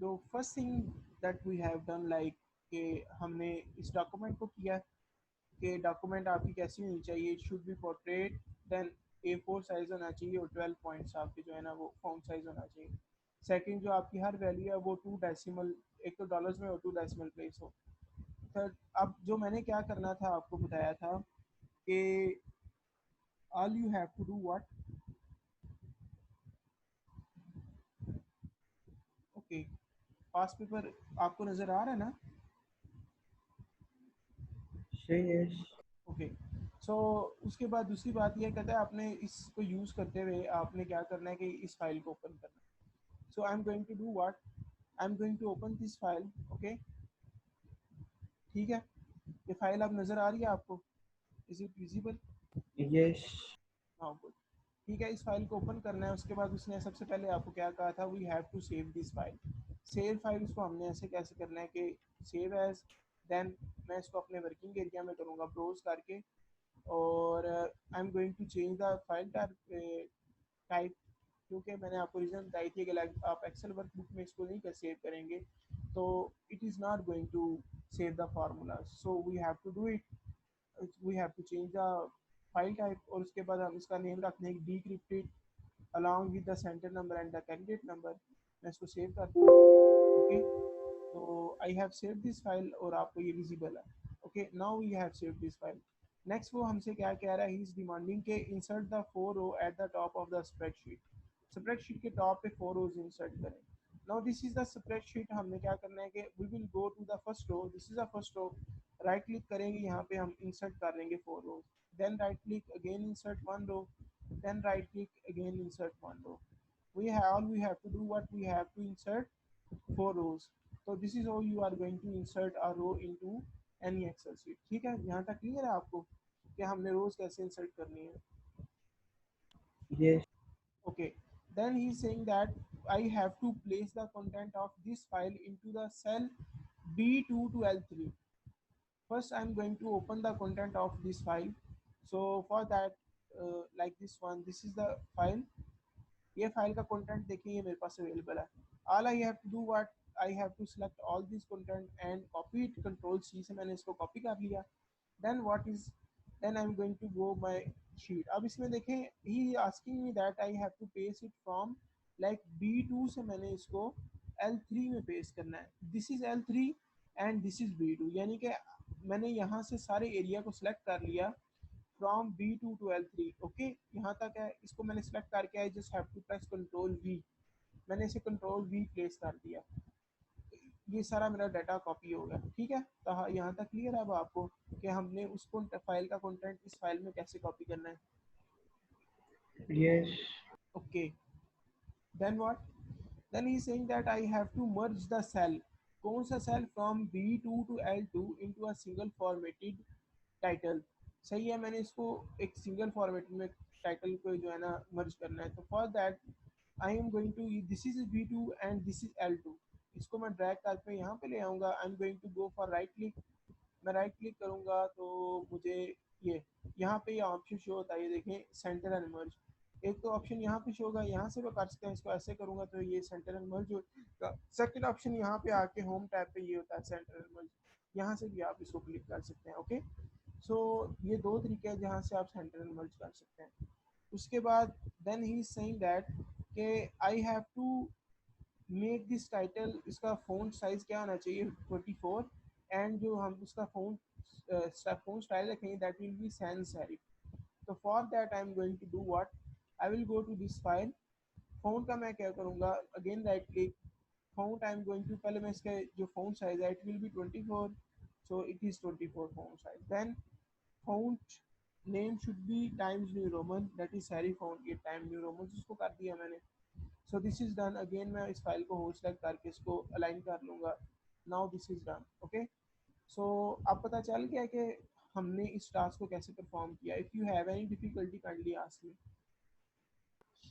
The first thing that we have done like कि हमने इस डॉक्यूमेंट को किया कि डॉक्यूमेंट आपकी कैसी होनी चाहिए, it should be portrait, then A4 size होना चाहिए और 12 पॉइंट्स आपके जो है ना वो फॉन्ट साइज होना चाहिए। सेकंड, जो आपकी हर वैल्यू है वो 2 डेसिमल, एक तो डॉलर्स में और 2 डेसिमल प्लेस हो। थर्ड, अब जो मैंने क्या करना था आपको बताया था कि all you have to do what, okay, pass paper आपको नजर आ रहा है ना? सही है। ओके, सो उसके बाद दूसरी बात यह कहता है आपने इसको यूज करते हुए आपने क्या करना है कि इस फाइल को ओपन करना है। So I am going to do what, I am going to open this file, okay, ठीक है। ये फाइल अब नजर आ रही है आपको? Is it visible? यस। हाँ, गुड। ठीक है, इस फाइल को ओपन करना है। उसके बाद उसने सबसे पहले आपको क्या कहा था, we have to save this file. Save file उसको हमने ऐसे कैसे करना है कि सेव एज, देन मैं इसको अपने वर्किंग एरिया में करूँगा ब्राउज करके, और I am going to change the file type, क्योंकि मैंने आपको रीज़न बताई थी कि like, आप एक्सेल वर्कबुक में इसको नहीं कर सेव करेंगे तो it is not going to save the formula, so we have to do it, we have to change the file type. और उसके बाद हम इसका नेम रखते हैं decrypted along with the centre number and the candidate number. मैं इसको save करता हूँ, ओके। तो I have save this file और आपको ये विजिबल है, okay. Now we have save this file. Next वो हमसे क्या कह रहा है, ही इज डिमांडिंग के insert the 4 row at the top of the spreadsheet. Spreadsheet के टॉप पे 4 रोज इंसर्ट करें। Now this is the spreadsheet. हमने क्या करना है कि we will go to the first row, this is the first row, right click करेंगे, यहाँ पे हम इंसर्ट कर लेंगे 4 rows, then right click again insert 1 row, then right click again insert 1 row. We have to do what we have to insert 4 rows. So this is how you are going to insert a row into any excel sheet. ठीक है, यहाँ तक clear है आपको कि हमने रोज कैसे insert करनी है? Yes. Okay, then he is saying that I have to place the content of this file into the cell B2 to L3. First I'm going to open the content of this file. So for that, like this one, this is the file, ये file का content देखिए ये मेरे पास available है। All I have to do what, I have to select all this content and copy it, control C से मैंने इसको कॉपी कर लिया। Then what is, then I am going to go my sheet. अब इसमें देखें he asking me that I have to paste it from like B2 से मैंने इसको L3 में पेस्ट करना है। This is L3 and this is B2, यानी कि मैंने यहाँ से सारे एरिया को सिलेक्ट कर लिया from B2 to L3, okay, यहाँ तक है। इसको मैंने सेलेक्ट करके I just have to press control V, मैंने इसे कंट्रोल V प्लेस कर दिया, ये सारा मेरा डाटा कॉपी हो गया। ठीक है, तो यहाँ तक क्लियर है अब आपको कि हमने उसको फाइल का कंटेंट इस फाइल में कैसे कॉपी करना है? Yes. Okay, then what, then he saying that I have to merge the cell. कौन सा cell? From B2 to L2 into a single formatted title. सही है, मैंने इसको एक सिंगल फॉर्मेट में टाइटल को जो है ना मर्ज करना है। तो for that I am going to, this is B2 and this is L2, इसको मैं ड्रैग करके यहाँ पे ले आऊँगा। I am going to go for right click, मैं राइट क्लिक करूँगा तो मुझे ये यहाँ पे ये ऑप्शन शो होता है, ये देखें सेंटर एंड मर्ज। एक तो ऑप्शन यहाँ पे शो होगा, यहाँ से मैं कर सकते हैं, इसको ऐसे करूँगा तो ये सेंटर एंड मर्ज होगा। सेकंड ऑप्शन यहाँ पे आके होम टैब पे ये होता है सेंटर एंड मर्ज, यहाँ से भी आप इसको क्लिक कर सकते हैं, ओके। सो ये दो तरीके हैं जहाँ से आप सेंटर एंड मर्ज कर सकते हैं। उसके बाद then he is saying that कि I have to make this title, इसका फ़ॉन्ट साइज़ क्या होना चाहिए 24, एंड जो हम उसका फ़ॉन्ट स्टाइल रखेंगे that will be sans serif. तो for that I am going to do what, I will go to this file, font का मैं क्या करूँगा, again right click, font I am going to, पहले मैं इसका जो फ़ॉन्ट साइज़ है it will be 24, so it is 24 font size. Then font name should be Times New Roman, that is serif font, ये टाइम न्यू रोमन उसको कर दिया मैंने। So this is done, again मैं इस फाइल को hold select करके इसको अलाइन कर लूँगा। Now this is done, okay. So अब पता चल गया कि हमने इस टास्क को कैसे परफॉर्म किया। If you have any difficulty kindly ask me.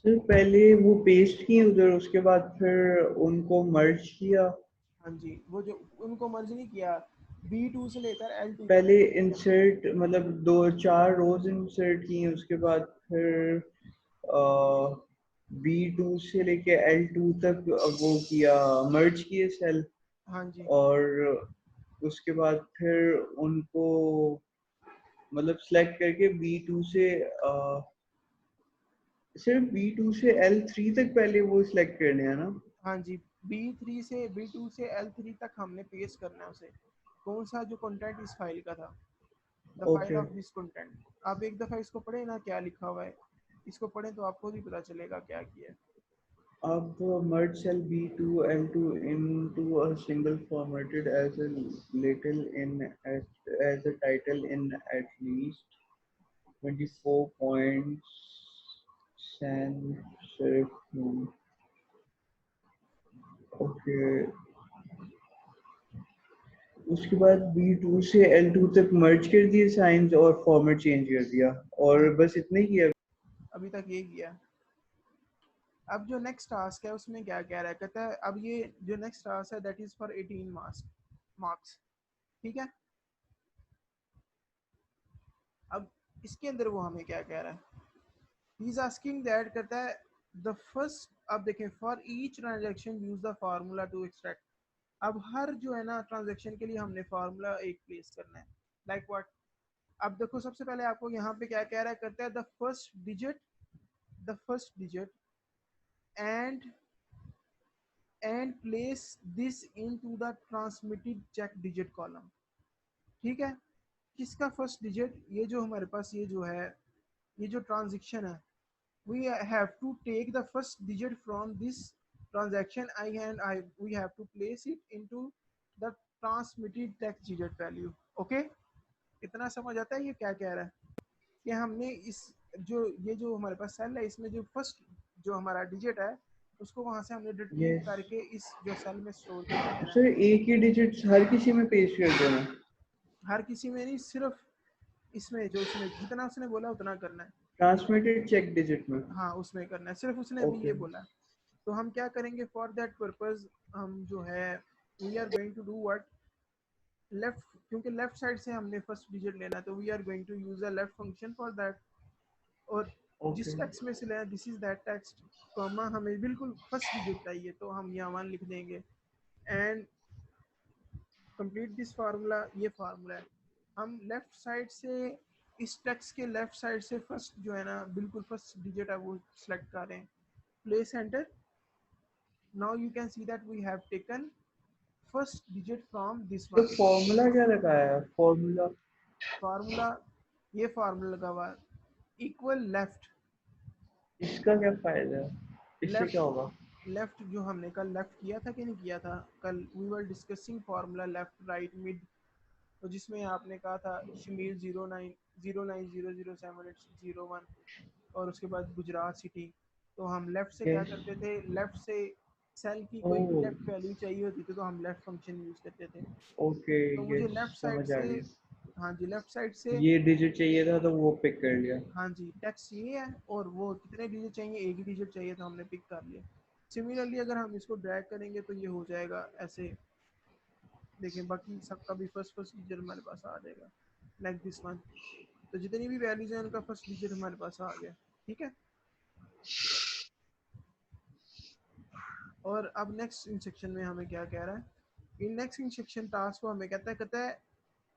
Sir पहले वो पेस्ट किए उधर, उसके बाद फिर उनको मर्ज किया। हाँ जी, वो जो उनको मर्ज नहीं किया, B2 से लेकर L2 तक पहले उनको नहीं किया। इंसर्ट मतलब दो चार रोज इंसर्ट किए, उसके बाद फिर B2 से लेके L2 तक वो किया, मर्ज किए सेल, हाँ जी। और उसके बाद फिर उनको मतलब सिलेक्ट करके B2 से सिर्फ B2 से L3 तक पहले वो सिलेक्ट करने हैं ना? हाँ जी, B3 से B2 से L3 तक हमने पेस्ट करना है उसे, कौन सा जो कंटेंट इस फाइल का था, the file okay. Of this content. आप एक दफ़ा इसको पढ़े ना क्या लिखा हुआ है, इसको पढ़ें तो आपको भी पता चलेगा क्या किया है। अब merge cell B2 L2 into a single formatted as a little in as a title in at least 24 points sans serif name. Okay, उसके बाद B2 से L2 तक मर्ज कर दिए साइंस और फॉर्मेट चेंज कर दिया, हाँ और जी, बस इतना ही किया। अभी तक ये किया। अब जो नेक्स्ट टास्क है उसमें क्या कह रहा है, कहता है अब ये जो नेक्स्ट टास्क है दैट इज़ फॉर 18 मार्क्स, ठीक है। अब इसके अंदर वो हमें क्या कह रहा है, ही इज आस्किंग दैट, कहता है द फर्स्ट, अब देखें for each transaction use the formula to extract. अब हर जो है ना ट्रांजेक्शन के लिए हमने फार्मूला एक प्लेस करना है, लाइक व्हाट। अब देखो सबसे पहले आपको यहाँ पे क्या कह रहा है, कहता है the first digit and place this into the transmitted check digit column, ठीक है। किसका फर्स्ट डिजिट, ये जो हमारे पास ये जो है, ये जो ट्रांजेक्शन है, we have to take the first digit from this transaction I and I we have to place it into the transmitted text digit value, okay। इतना समझ आता है ये क्या कह रहा है, कि हमने इस जो ये जो हमारे पास सेल है इसमें जो फर्स्ट जो हमारा डिजिट है उसको वहां से हमने रिट्रीव यस करके इस जो सेल में स्टोर करके देना है। सर, एक ही डिजिट हर किसी में पेश कर देना। हर किसी में नहीं, सिर्फ इसमें जो उसने जितना उसने बोला उतना करना है। ट्रांसमिटेड चेक डिजिट में। हाँ उसमें करना है, सिर्फ उसने अभी ये ओके। बोला। तो हम क्या करेंगे फॉर दैट पर्पज, हम जो है we are going to do what, left, क्योंकि लेफ्ट साइड से हमने फर्स्ट डिजिट लेना है तो we are going to use a left function for that. और ओके। जिस टेक्स्ट में से लेना this is that text, comma हमें बिल्कुल फर्स्ट डिजिट चाहिए तो हम यहाँ वन लिख देंगे एंड कंप्लीट दिस फार्मूला, ये फार्मूला है। हम लेफ्ट साइड से इस टेक्स्ट के लेफ्ट साइड से फर्स्ट जो है ना बिल्कुल फर्स्ट डिजिट है वो सिलेक्ट कर रहे हैं, place enter. Now you can see that we have taken first digit from this to one. Formula क्या लगाया है? फॉर्मूला फार्मूला, ये फार्मूला लगा हुआ इक्वल लेफ्ट। इसका क्या फायदा है? इससे क्या लेफ्ट, होगा? लेफ्ट जो हमने कल लेफ्ट किया था कि नहीं किया था, कल we were discussing formula left right mid, तो जिसमें आपने कहा था शमीर 0900708601 और उसके बाद गुजरात सिटी। तो हम लेफ्ट से क्या यस। करते थे, लेफ्ट से सेल की कोई भी ओह। लेफ्ट वैल्यू चाहिए होती थी तो हम लेफ्ट फंक्शन यूज करते थे। ओके। तो मुझे यस, लेफ्ट साइड समझ आ से, गई। हाँ जी लेफ्ट साइड से, ये डिजिट चाहिए था तो वो पिक कर लिया। हाँ जी टेक्स्ट ये है और वो कितने डिजिट चाहिए, एक ही डिजिट चाहिए तो हमने पिक कर लिया। सिमिलरली अगर हम इसको ड्रैग करेंगे तो ये हो जाएगा ऐसे, देखें बाकी सबका भी फर्स्ट फर्स्ट डिजिट हमारे पास आ जाएगा लाइक दिस वन। तो जितनी भी वैल्यूज हैं उनका फर्स्ट डिजिट हमारे पास आ गया, ठीक है। और अब नेक्स्ट इन सेक्शन में हमें क्या कह रहा है, in next in section task को हमें कहता है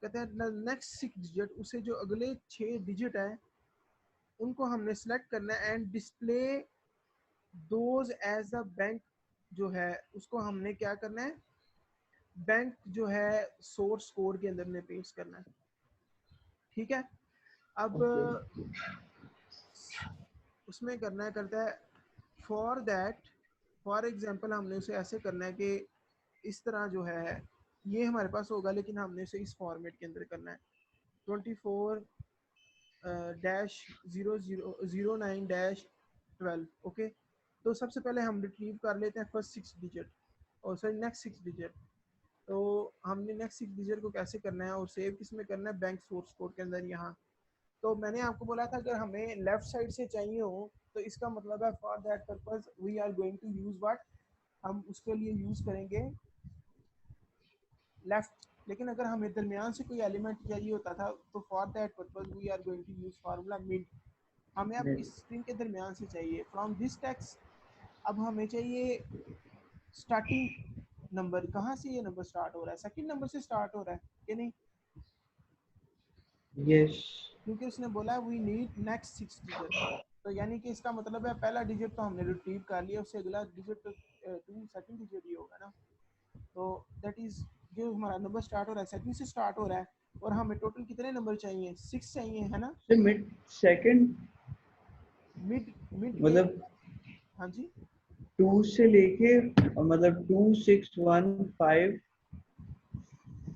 नेक्स्ट सिक्स डिजिट, उसे जो अगले छः डिजिट हैं उनको हमने सेलेक्ट करना है and display those as a blank, जो है उसको हमने क्या करना है, बैंक जो है सोर्स कोड के अंदर में पेस्ट करना है, ठीक है। अब ओके। उसमें करना है, करता है फॉर दैट, फॉर एग्जांपल हमने उसे ऐसे करना है कि इस तरह जो है ये हमारे पास होगा लेकिन हमने उसे इस फॉर्मेट के अंदर करना है 24-0009-12, ओके। तो सबसे पहले हम रिट्रीव कर लेते हैं फर्स्ट सिक्स डिजिट, और सॉरी नेक्स्ट सिक्स डिजिट। तो हमने नेक्स्ट सिक्स डिजिट को कैसे करना है और सेव किस में करना है, बैंक सोर्स कोड के अंदर यहाँ। तो मैंने आपको बोला था अगर हमें लेफ्ट साइड से चाहिए हो तो इसका मतलब है for that purpose we are going to use what, हम उसके लिए यूज करेंगे लेफ्ट। लेकिन अगर हमें दरमियान से कोई एलिमेंट चाहिए होता था तो for that purpose we are going to use formula mid, हमें अब इस स्ट्रिंग के दरमियान से चाहिए फ्रॉम दिस टेक्स्ट। अब हमें चाहिए स्टार्टिंग नंबर, कहाँ से ये नंबर स्टार्ट हो रहा है, सेकंड नंबर से स्टार्ट हो रहा है कि नहीं, यस। क्योंकि उसने बोला वी नीड नेक्स्ट 6 डिजिट। तो यानी कि इसका मतलब है पहला डिजिट तो हमने रिट्रीव कर लिया, उससे अगला डिजिट तो टू सेकंड डिजिट ही होगा ना। तो दैट इज जो हमारा नंबर स्टार्ट हो रहा है सेकंड से स्टार्ट हो रहा है, और हमें टोटल कितने नंबर चाहिए, 6 चाहिए है ना। से मिड सेकंड मिड मिड के, मतलब हाँ जी, 2 से लेके मतलब 2 6 1 5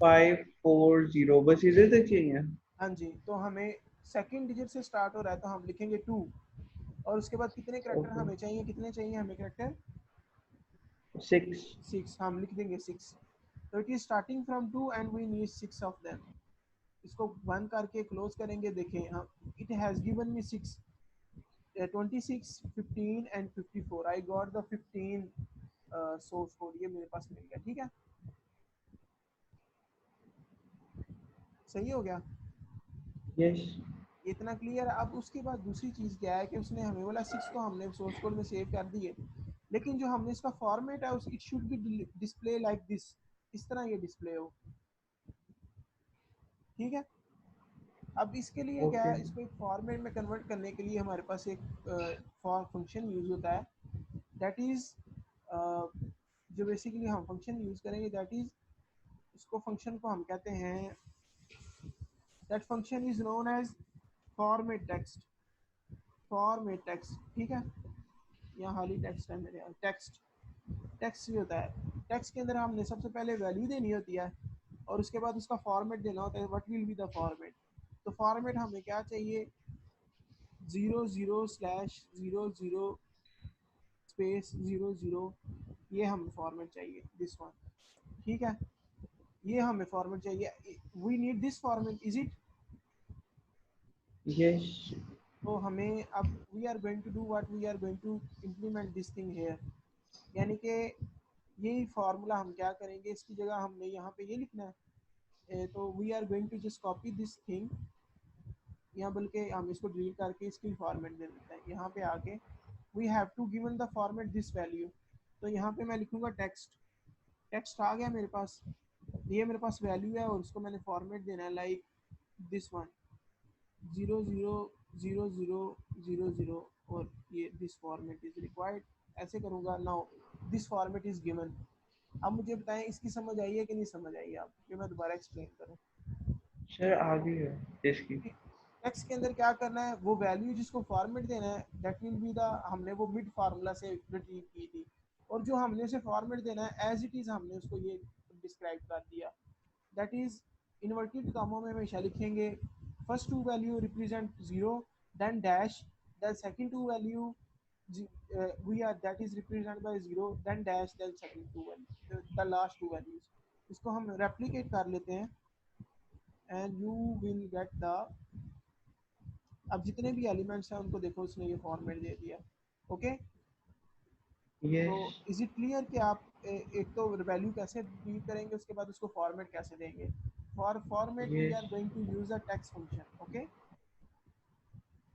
5 4 0 बस इधर तक चाहिए। हाँ जी। तो हमें सेकंड डिजिट से स्टार्ट हो रहा है तो हम लिखेंगे 2, और उसके बाद कितने करेक्टर ओके। हमें चाहिए, कितने चाहिए हमें करेक्टर, 6। 6, हम लिख देंगे 6। तो it is starting from 2 and we need 6 of them. इसको बंद करके क्लोज करेंगे, देखें हम, it has given me 6, 26, 15 and 54। I got the 15 source code, ये मेरे पास मिल गया, ठीक है, सही हो गया। यस। इतना क्लियर। अब उसके बाद दूसरी चीज़ क्या है कि उसने हमें बोला 6 तो हमने सोर्स कोड में सेव कर दिए, लेकिन जो हमने इसका फॉर्मेट है उस it should B display like this, इस तरह ये डिस्प्ले हो, ठीक है। अब इसके लिए क्या ओके। है, इसको एक फॉर्मेट में कन्वर्ट करने के लिए हमारे पास एक फॉर फंक्शन यूज होता है, दैट इज जो बेसिकली हम फंक्शन यूज करेंगे दैट इज, इसको फंक्शन को हम कहते हैं, that function is known as format text, format text, ठीक है। यहाँ हाली टेक्स्ट है मेरे यहाँ, टेक्स्ट, टेक्स्ट ये होता है, टेक्स्ट के अंदर हमने सबसे पहले वैल्यू देनी होती है, और उसके बाद उसका फॉर्मेट देना होता है, what will be the format. तो फॉर्मेट हमें क्या चाहिए, 00/00 स्पेस 00, ये हमें फॉर्मेट चाहिए, दिस वन, ठीक है, ये हमें फॉर्मेट चाहिए, we need this format, is it. Yes. तो हमें अब we are going to do what, we are going to implement this thing here, यानी कि यही फार्मूला हम क्या करेंगे, इसकी जगह हमने यहाँ पे ये लिखना है, तो we are going to just copy this thing, या बल्कि हम इसको डिलीट करके इसकी फॉर्मेट दे देते हैं, यहाँ पे आके we have to given the format this value. तो यहाँ पे मैं लिखूंगा टेक्स्ट, टेक्स्ट आ गया मेरे पास, ये मेरे पास वैल्यू है, और उसको मैंने फॉर्मेट देना है लाइक दिस वन, 000000, और ये दिस फॉर्मेट इज रिक्वायर्ड, ऐसे करूँगा। Now this format is given. अब मुझे बताएं इसकी समझ आई है कि नहीं समझ आई है, आप ये मैं दोबारा एक्सप्लेन करूँ। सर आ गई है इसकी। टेक्स्ट के अंदर क्या करना है, वो वैल्यू जिसको फॉर्मेट देना है दैट विल बी द, हमने वो मिड फार्मूला से रिट्रीव की थी, और जो हमने उसे फॉर्मेट देना है एज इट इज हमने उसको ये डिस्क्राइब कर दिया, दैट इज इन्वर्टेड कामों में हमेशा लिखेंगे, first two value represent 0, then dash, then second two value we are that is represented by 0, then dash, then second two value, the last two values, इसको हम रेप्लिकेट कर लेते हैं, and you will get the, अब जितने भी elements हैं उनको देखो उसने ये फॉर्मेट दे दिया, ओके। तो यस। इज इट क्लियर कि आप एक तो वैल्यू कैसे रीड करेंगे, उसके बाद उसको फॉर्मेट कैसे देंगे, for format we yes. Are going to use a text function, okay,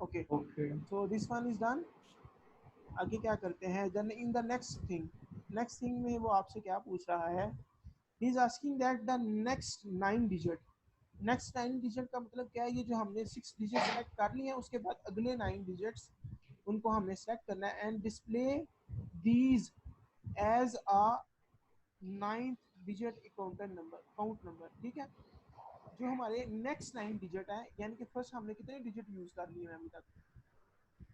okay. Okay. So this one is done. आगे क्या करते हैं, then in the next thing, next thing में वो आपसे क्या पूछ रहा है, he is asking that the next 9 digit, next 9 digit का मतलब क्या है, ये जो हमने 6 डिजिट सेलेक्ट कर लिए हैं उसके बाद अगले 9 डिजिट्स उनको हमने सेलेक्ट करना है, and display these as a 9th digit count number, ठीक है। जो हमारे नेक्स्ट 9 डिजिट है, यानी कि फर्स्ट हमने कितने डिजिट यूज कर लिए हैं अभी तक,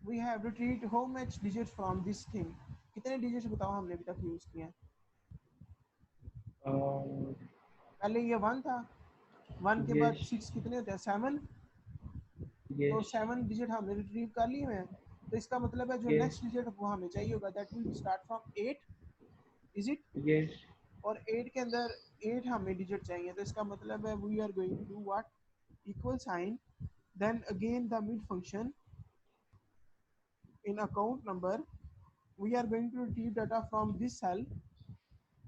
we have retrieved how much digit from this thing, कितने डिजिट बताओ हमने अभी तक यूज किए हैं, पहले ये 1 था, 1 के बाद यस। 6 कितने होते हैं, 7, तो यस। 7 डिजिट हमने रिट्रीव कर लिए हैं, तो इसका मतलब है जो यस। नेक्स्ट डिजिट वो हमें चाहिए होगा that will start from 8, is it, yes. और 8 के अंदर 8 हमें डिजिट चाहिए, तो इसका मतलब है we are going to do what, equal sign, then again the mid function in account number, we are going to retrieve data from this cell,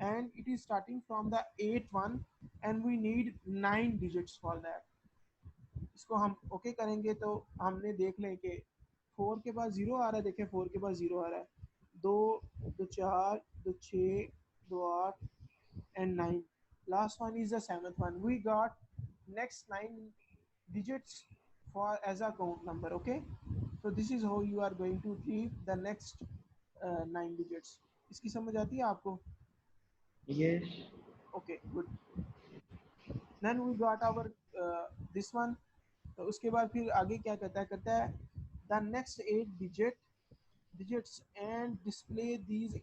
and it is starting from the 8th one, and we need 9 digits for that। इसको हम okay करेंगे तो हमने देख लें कि four के बाद जीरो आ रहा है, देखें फोर के बाद जीरो आ रहा है, दो, दो चार, दो छः, दो आठ and 9. Last one is the seventh one. We got next 9 digits for as a count number. Okay, so this is how you are going to retrieve the next 9 digits. इसकी समझ आती है आपको? Yes. Okay, good. Then we got our this one. तो उसके बाद फिर आगे क्या करता है the next 8 digits and display these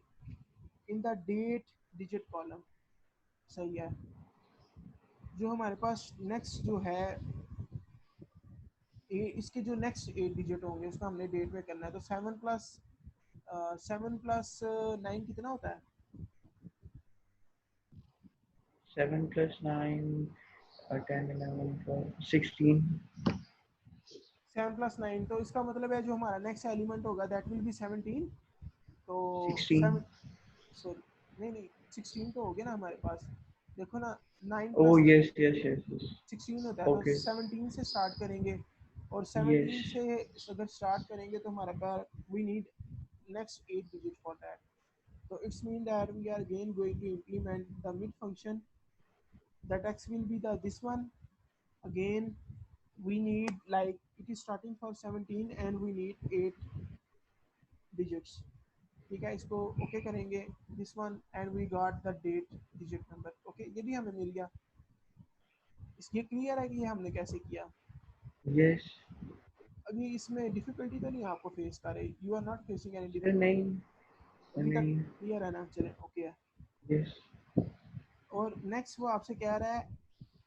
in the date digit column. सही है. जो हमारे पास नेक्स्ट जो है इसके जो नेक्स्ट 8 डिजिट होंगे उसका हमने डेट में करना है, तो 7 प्लस 9 कितना होता है? 7 + 9, 10, 11, 12, 16. 7 + 9, तो इसका मतलब है जो हमारा नेक्स्ट एलिमेंट होगा दैट विल बी 17. तो 16. 7, सॉरी, नहीं 16 तो हो गया ना हमारे पास, देखो ना, 9 Oh, plus yes, yes, yes, yes. 16 होता है, तो Okay. 17 से स्टार्ट करेंगे, और Yes. 17 से अगर स्टार्ट करेंगे तो हमारे पास we need next 8 digit for that. So it's mean that we are again going to implement the mid function. The text will be the this one. Again, we need like it is starting for 17 and we need 8 digits. ठीक है, इसको okay करेंगे this one and we got the date digit number. Okay, ये भी हमें मिल गया. ये clear है कि ये हमने कैसे किया? Yes. अभी इसमें डिफिकल्टी तो नहीं आपको फेस कर रही? You are not facing any Sir, difficulty? नहीं. अभी तक नहीं. क्लियर है ना? चलें, ओके है. Yes. और नेक्स्ट वो आपसे कह रहा है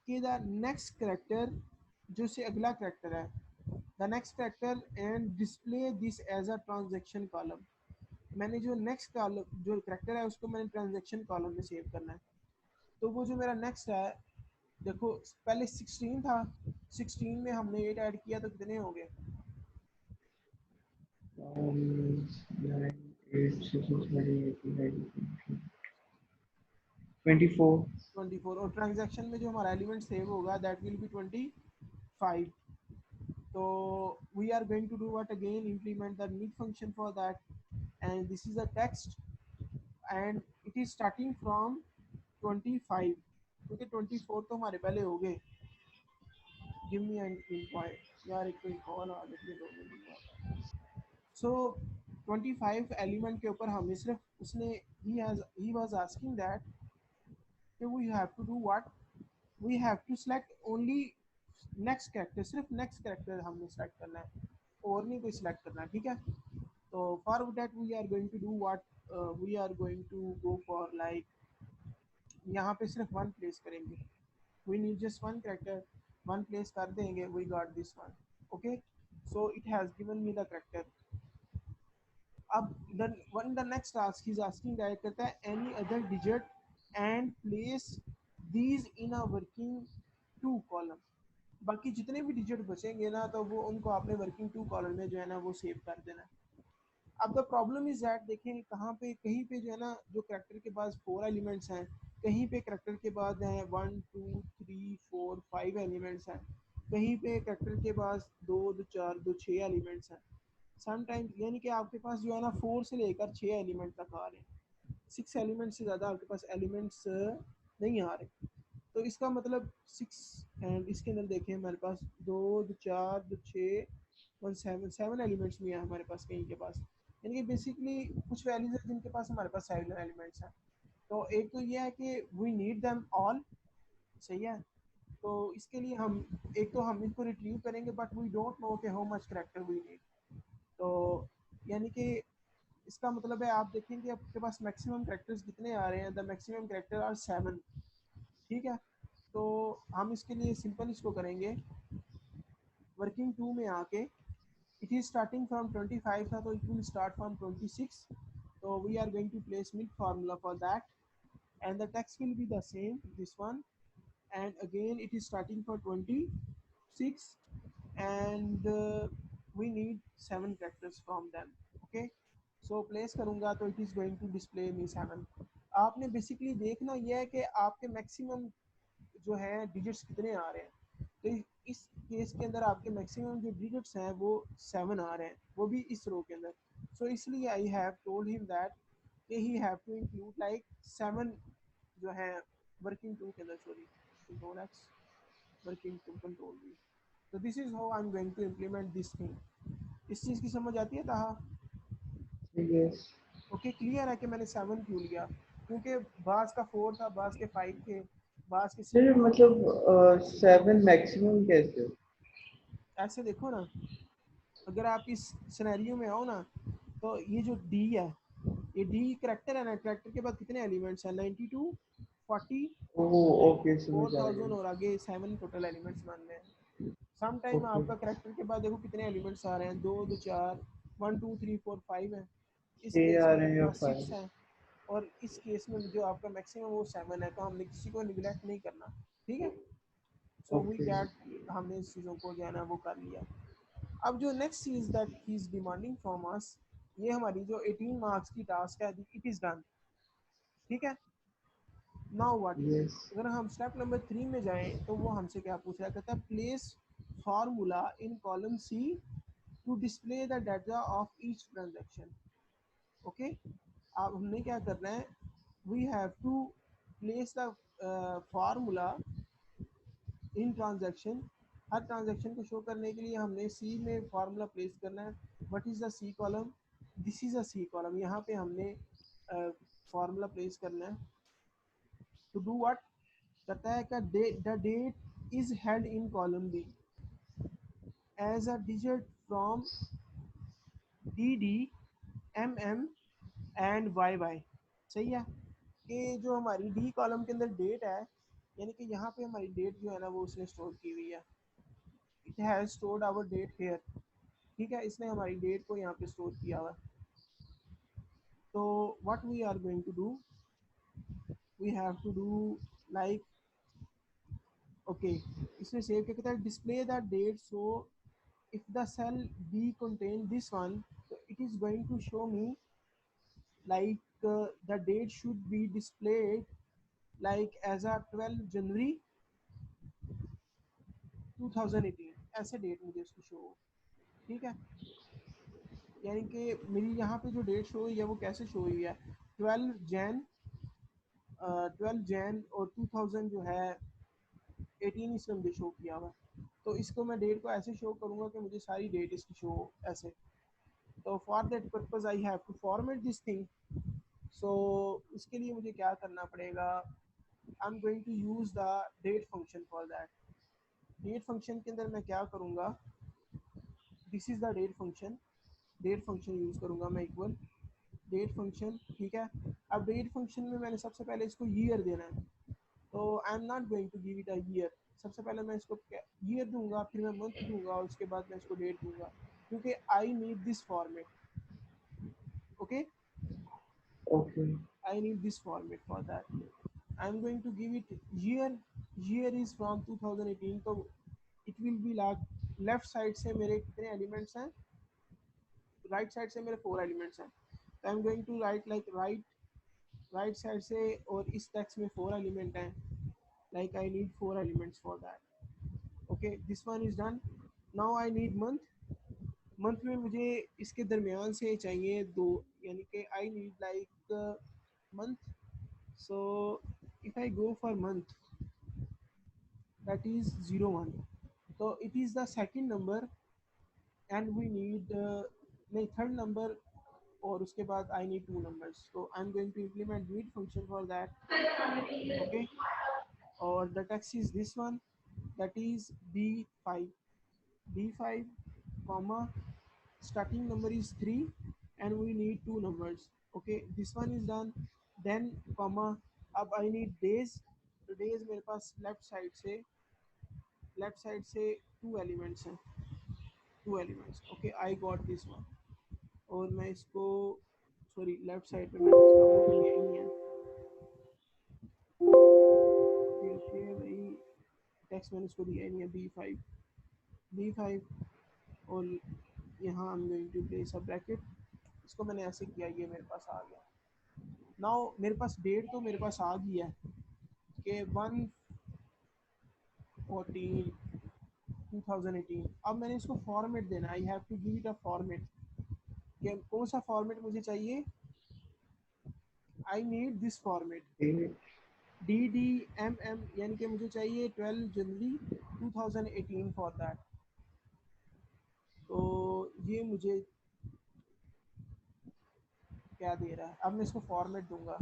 कि द नेक्स्ट करेक्टर, जो से अगला करेक्टर है, the next character and display this as a transaction column. मैंने जो नेक्स्ट कॉलम जो करेक्टर है उसको मैंने ट्रांजेक्शन कॉलम में सेव करना है. तो वो जो मेरा नेक्स्ट है, देखो पहले 16 था, 16 में हमने 8 ऐड किया तो कितने हो गए? 9, 8, 16, 17, 18, 24. 24. और ट्रांजेक्शन में जो हमारा एलिमेंट सेव होगा that will B 25. So we are going to do what again, implement the need function for that, and this is a text and it is starting from 25, क्योंकि 24 तो हमारे पहले हो गए. गिव मी एन इनवाइट यार, एक कोई call आ गई 2 मिनट. सो 25 एलिमेंट के ऊपर हमें सिर्फ उसने ही was asking that we have to do what, we have to select only next character, सिर्फ नेक्स्ट कैरेक्टर हमने सेलेक्ट करना है और नहीं कोई सिलेक्ट करना है. ठीक है, तो for that we are going to do what, we are going to go for like यहाँ पे सिर्फ वन प्लेस करेंगे, we need just one character, one place कर देंगे, we got this one. Okay, so it has given me the character. अब the next task is asking that कहता है any other digit and place these in a working two column. बाकी जितने भी digit बचेंगे ना तो वो उनको आपने वर्किंग टू कॉलम में जो है ना वो सेव कर देना है. अब द प्रॉब्लम इज दैट देखें कहाँ पे, कहीं पे जो है ना जो करेक्टर के पास 4 एलिमेंट्स हैं, कहीं पे करेक्टर के बाद हैं 1 2 3 4 5 एलिमेंट्स हैं, कहीं पे करेक्टर के पास 2 2 4 2 6 एलिमेंट्स हैं. समटाइम्स यानी कि आपके पास जो है ना 4 से लेकर 6 एलिमेंट तक आ रहे हैं, 6 एलिमेंट से ज़्यादा आपके पास एलिमेंट्स नहीं आ रहे. तो इसका मतलब 6 एंड इसके अंदर देखें हमारे पास 2 2 4 2 6 1 7 एलिमेंट्स भी हैं हमारे पास कहीं के पास. यानी कि बेसिकली कुछ वैल्यूज है जिनके पास हमारे पास 7 एलिमेंट्स हैं. तो एक तो ये है कि वी नीड देम ऑल. सही है, तो इसके लिए हम एक तो हम इनको रिट्रीव करेंगे बट वी डोंट नो कि how much character we need. तो यानी कि इसका मतलब है आप देखेंगे आपके पास मैक्सिमम करेक्टर्स कितने आ रहे हैं, द मैक्सिमम करेक्टर आर 7. ठीक है, तो हम इसके लिए सिंपल इसको करेंगे वर्किंग टू में आके, इट इज स्टार्टिंग फ्रॉम 25 था तो इट विल स्टार्ट फ्रॉम 26. तो we are going to place mid formula for that and the text will be the same, this one, and again it is starting for 26 and we need 7 characters from them. Okay, so place करूँगा तो it is going to display me 7. आपने basically देखना यह है कि आपके maximum जो है डिजिट्स कितने आ रहे हैं. तो इस केस के अंदर आपके मैक्सिमम जो डिजिट्स हैं वो 7 आ रहे हैं, वो भी इस रो के अंदर। सो इसलिए I have told him that कि he have to include like 7 जो है वर्किंग टू के अंदर, sorry control X working two control V. तो this is how I am going to implement this thing. इस चीज़ की समझ आती है ताहा? Yes. ओके, क्लियर है कि मैंने 7 क्यों लिया, क्योंकि बास का 4 था, बास के 5 थे, बास के 6 फिर थे। मतलब 7 मैक्सिमम कैसे? ऐसे देखो ना, अगर आप इस सिनेरियो में आओ ना, तो ये जो डी है, ये डी करेक्टर है ना, करेक्टर के बाद कितने एलिमेंट्स हैं? 92, 40, ओह ओके, समझ आ 4000 गया। और आगे 7 टोटल एलिमेंट्स मानने हैं। सम टाइम ओके, आपका करेक्टर के बाद देखो कितने एलिमेंट्स आ रहे हैं, 2 2 4, 1 2 3 4 5 है। इस 6 केस आ में रहे हैं मेरे या पास 6 5? है, और इस केस में जो आपका मैक्सिमम वो 7 है, तो हमने किसी को निगलेक्ट नहीं करना, ठीक है। So we okay. गेट, हमने इस चीज़ों को जो है ना वो कर लिया। अब जो next cheese that he is demanding from us, ये हमारी जो 18 मार्क्स की टास्क है, इट इज़ डन, ठीक है। Now what, yes. अगर हम स्टेप नंबर 3 में जाएं तो वो हमसे क्या पूछ रहा है, कहता है place formula in column C to display the data of each transaction. Okay, अब हमने क्या करना है, we have to place the formula in transaction. हर ट्रांजैक्शन को शो करने के लिए हमने सी में फार्मूला प्लेस करना है। What is the C column? This is a C column, यहाँ पे हमने फार्मूला प्लेस करना है। टू डू व्हाट, कहता है कि the date is held in column B as a digit from D D M M and Y Y. सही है कि जो हमारी डी कॉलम के अंदर डेट है, यानी कि यहाँ पे हमारी डेट जो है ना वो उसने स्टोर की हुई है। It has stored our date here, ठीक है, इसने हमारी डेट को यहाँ पे स्टोर किया हुआ। तो what we are going to do, we have to do like, okay, इसमें सेव क्या कहता है, display the date. So if the cell B contain this one, so it is going to show me like the date should be displayed like as a 12 January 2018, ऐसे date मुझे इसकी show हो, ठीक है। यानी कि मेरी यहाँ पे जो डेट शो हुई है वो कैसे शो हुई है, 12 जैन, 12 जैन और 2000 जो है 18 इसमें मुझे शो किया हुआ है। तो इसको मैं डेट को ऐसे शो करूँगा कि मुझे सारी डेट इसकी शो हो ऐसे। तो for that purpose I have to format this thing. So इसके लिए मुझे क्या करना पड़ेगा, I am going to use the date function for that. Date function के अंदर मैं क्या करूँगा, this is the date function, date function use करूँगा मैं, इक्वल डेट फंक्शन, ठीक है। अब डेट फंक्शन में मैंने सबसे पहले इसको ईयर देना है, तो I am not going to give it a year. सबसे पहले मैं इसको ईयर दूंगा, फिर मैं मंथ दूंगा, और उसके बाद मैं इसको डेट दूंगा, क्योंकि I need this format. Okay, okay. I need this format for that. I am going to give it year, year is from 2018, तो it will be like left side से मेरे कितने एलिमेंट्स हैं, राइट साइड से मेरे 4 elements हैं। तो I am going to write like right side से, और इस टेक्स्ट में 4 एलिमेंट हैं, like I need 4 elements for that. Okay, this one is done. Now I need month। Month में मुझे इसके दरमियान से चाहिए दो, यानी कि I need like month. So if I go for month, that is 01, तो it is the second number, and we need नहीं थर्ड नंबर, और उसके बाद आई नीड 2 numbers, तो I am going to implement need function for that. Okay, और the text is this one, that is b5, b5 comma starting number is 3 and we need 2 numbers। okay, this one is done। then comma, अब I need days, तो days मेरे पास left side से 2 elements हैं, 2 elements. Okay, I got this one, और मैं इसको, sorry left side पे मैंने इसका वो तो दिया ही नहीं है। ओके ओके भाई, टेक्स्ट मैंने इसको दिया ही नहीं है, बी फाइव, और यहाँ I am going to place a bracket. इसको मैंने ऐसे किया, ये मेरे पास आ गया। नाउ मेरे पास डेट तो मेरे पास आ गई है कि 114, 2018। अब मैंने इसको फॉर्मेट देना, I have to give it a format. कौन सा फॉर्मेट मुझे चाहिए? I need this format, A, D D M M, यानी कि मुझे चाहिए 12 जनवरी 2018 फॉर दैट। तो ये मुझे क्या दे रहा है? अब मैं इसको फॉर्मेट दूंगा।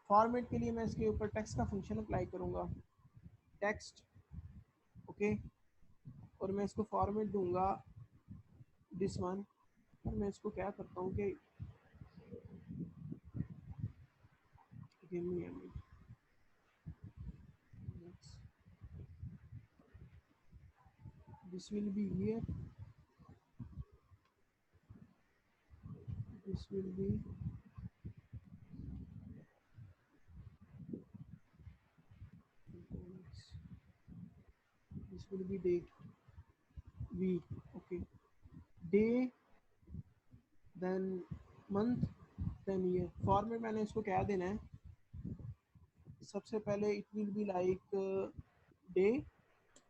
फॉर्मेट के लिए मैं इसके ऊपर टेक्स्ट का फंक्शन अप्लाई करूंगा, टेक्स्ट, ओके। और मैं इसको फॉर्मेट दूंगा दिस वन। और मैं इसको क्या करता हूँ कि give me a minute, this will be here, this will be, this will be date, week, okay, day, then month, then year. Format मैंने इसको क्या देना है? सबसे पहले it will be like day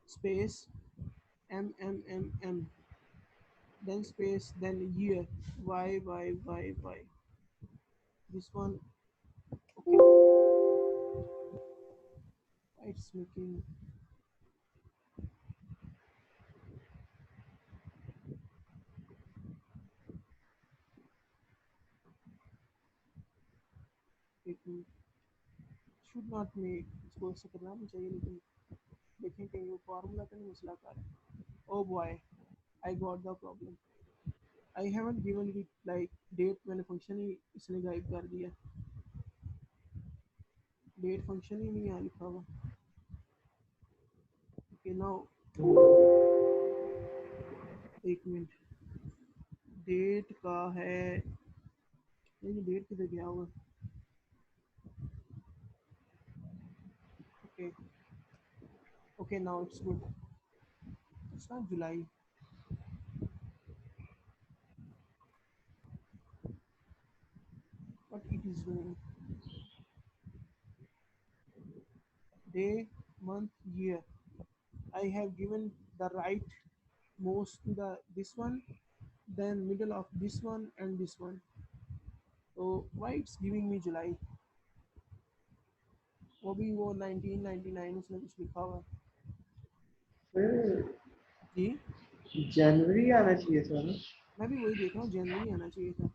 space M, then space, then year, y, this one, okay, it's making, it should not make, इसको ऐसे करना नहीं चाहिए, लेकिन देखें कहीं वो फार्मूला का नहीं मसला कर रहा है। Oh boy, I got the problem, I haven't given it like date, मैंने फंक्शन ही इसने गायब कर दिया, डेट फंक्शन ही नहीं यहाँ लिखा हुआ। ओके नाउ, एक मिनट, डेट का है, नहीं डेट किधर गया हुआ? Okay, okay now it's good, it's not July, what it is doing, day, month, year. I have given the right most to the this one, then middle of this one and this one. So why it's giving me July? वो भी वो 1999 उसने कुछ लिखा हुआ है। फिर जी, जनवरी आना चाहिए था ना। मैं भी वही देख रहा हूँ, जनवरी आना चाहिए था।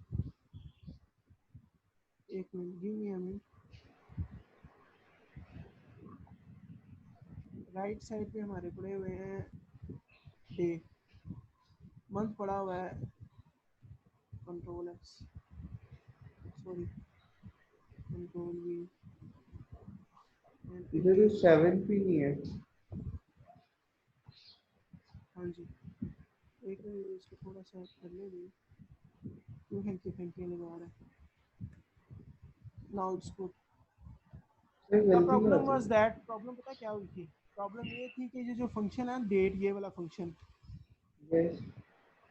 एक minute, give me a minute. Right side पे हमारे पड़े हुए हैं डे, मंथ पड़ा हुआ है control x, sorry control we, and इधर तो अगेन, 7 भी नहीं है। हाँ जी, एक मिनट इसको थोड़ा सा करने दो, क्यों हल्के हल्के लगा रहा है? Now it's good. फिर द जल्दी आ प्रॉब्लम जाए। वाज दैट, प्रॉब्लम पता क्या हुई थी? प्रॉब्लम ये थी कि ये जो फंक्शन है डेट, ये वाला फंक्शन, यस।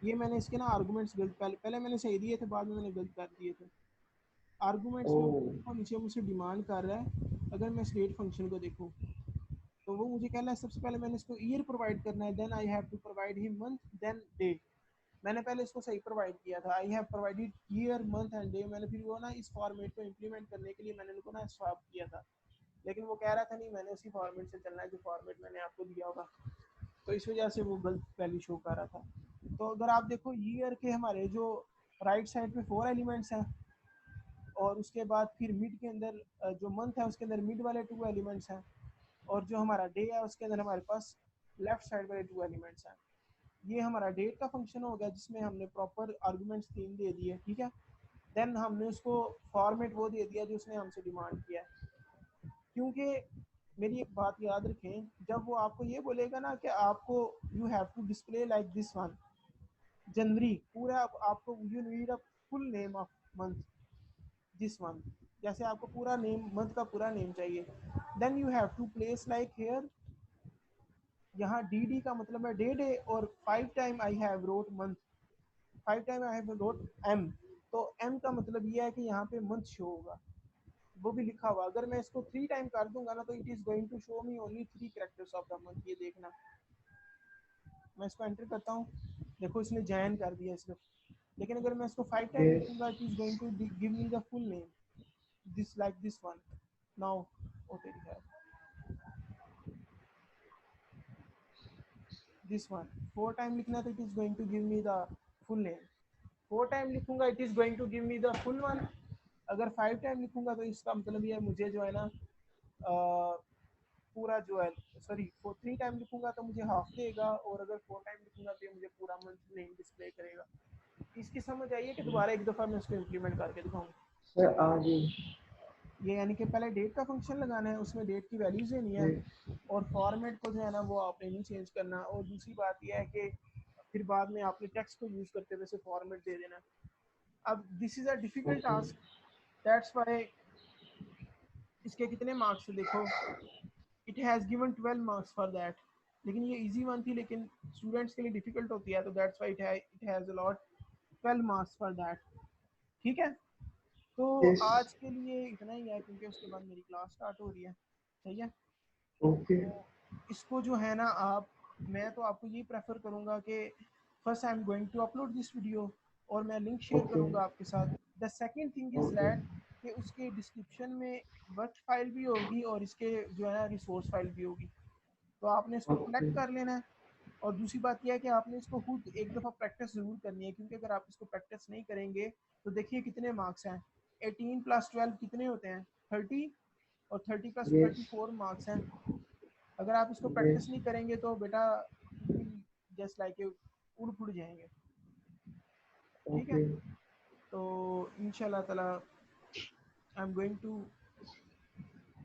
ये मैंने इसके ना आर्गुमेंट्स गलत, पहले मैंने सही दिए थे, बाद में मैंने गलत कर दिए थे। आर्गुमेंट्स ओ, में ऊपर नीचे मुझसे डिमांड कर रहा है, अगर मैं स्टेट फंक्शन को देखूँ तो वो मुझे कह रहा है सबसे पहले मैंने इसको ईयर प्रोवाइड करना है, then I have to provide him month, then day. मैंने पहले इसको सही प्रोवाइड किया था, I have provided year month and day. मैंने फिर वो ना इस फॉर्मेट को इम्प्लीमेंट करने के लिए मैंने उनको ना स्वैप किया था, लेकिन वो कह रहा था नहीं, मैंने उसी फॉर्मेट से चलना है जो फॉर्मेट मैंने आपको दिया होगा। तो इस वजह से वो गलत वैल्यू शो कर रहा था। तो अगर आप देखो ईयर के हमारे जो राइट साइड पे 4 एलिमेंट्स हैं, और उसके बाद फिर मिड के अंदर जो मंथ है उसके अंदर मिड वाले 2 एलिमेंट्स हैं, और जो हमारा डे है उसके अंदर हमारे पास लेफ्ट साइड वाले 2 एलिमेंट्स हैं। ये हमारा डेट का फंक्शन हो गया जिसमें हमने प्रॉपर आर्गुमेंट्स 3 दे दिए, ठीक है। देन हमने उसको फॉर्मेट वो दे दिया जो उसने हमसे डिमांड किया है। क्योंकि मेरी एक बात याद रखें, जब वो आपको ये बोलेगा ना कि आपको you have to display like this one, जनवरी पूरा, आपको you need a full name of month, this one, जैसे आपको पूरा नेम, मंथ का पूरा नेम चाहिए, then you have to place like here, यहाँ डी डी का मतलब है डे डे, और 5 time I have wrote month, 5 time I have wrote M. तो एम का मतलब ये है कि यहाँ पे मंथ शो होगा, वो भी लिखा हुआ। अगर मैं इसको 3 टाइम कर दूंगा ना तो it is going to show me only 3 characters of the month, ये देखना। मैं इसको एंटर करता हूँ, देखो इसने जॉइन कर दिया सिर्फ। लेकिन अगर मैं इसको 5 टाइम yes, लिखूंगा, it is going to give me the full name, this like this one now. ओ तेरी है, दिस वन 4 टाइम लिखना, तो it is going to give me the full name. 4 time लिखूंगा, it is going to give me the full one. अगर 5 time लिखूंगा तो इसका मतलब ये मुझे जो है ना पूरा जो है, सॉरी 3 टाइम लिखूंगा तो मुझे हाफ देगा, और अगर 4 टाइम लिखूंगा तो ये मुझे पूरा मंथ नेम डिस्प्ले करेगा। इसकी समझ आई है कि दोबारा एक दफ़ा मैं इसको इम्प्लीमेंट करके दिखाऊँ? sir, आगे, ये यानी कि पहले डेट का फंक्शन लगाना है, उसमें डेट की वैल्यूज देनी है, yes, और फॉर्मेट को जो है ना वो आपने नहीं चेंज करना। और दूसरी बात यह है कि फिर बाद में आपने टेक्स्ट को यूज़ करते हुए से फॉर्मेट दे देना। अब this is a difficult okay, task, that's why इसके कितने मार्क्स है देखो, it has given 12 marks for that. लेकिन ये इजी वन थी, लेकिन स्टूडेंट्स के लिए डिफ़िकल्ट होती है, तो that's why it has allot 12 marks for that. ठीक है, तो yes, आज के लिए इतना ही है, क्योंकि उसके बाद मेरी क्लास स्टार्ट हो रही है। सही है, okay, तो इसको जो है ना आप, मैं तो आपको ये प्रेफर करूँगा कि first I am going to upload this video, और मैं लिंक शेयर okay, करूँगा आपके साथ। The second thing is okay, that कि उसके डिस्क्रिप्शन में वर्क फाइल भी होगी, और इसके जो है ना रिसोर्स फाइल भी होगी, तो आपने इसको कलेक्ट okay, कर लेना है। और दूसरी बात यह है कि आपने इसको खुद एक दफ़ा प्रैक्टिस ज़रूर करनी है, क्योंकि अगर आप इसको प्रैक्टिस नहीं करेंगे तो देखिए कितने मार्क्स हैं, 18 प्लस 12 कितने होते हैं, 30, और 30 प्लस yes, 34 मार्क्स हैं। अगर आप इसको yes, प्रैक्टिस नहीं करेंगे तो बेटा यू विल जस्ट लाइक उड़ फुड़ जाएंगे। ठीक है, okay, तो इंशाल्लाह ताला आई एम गोइंग टू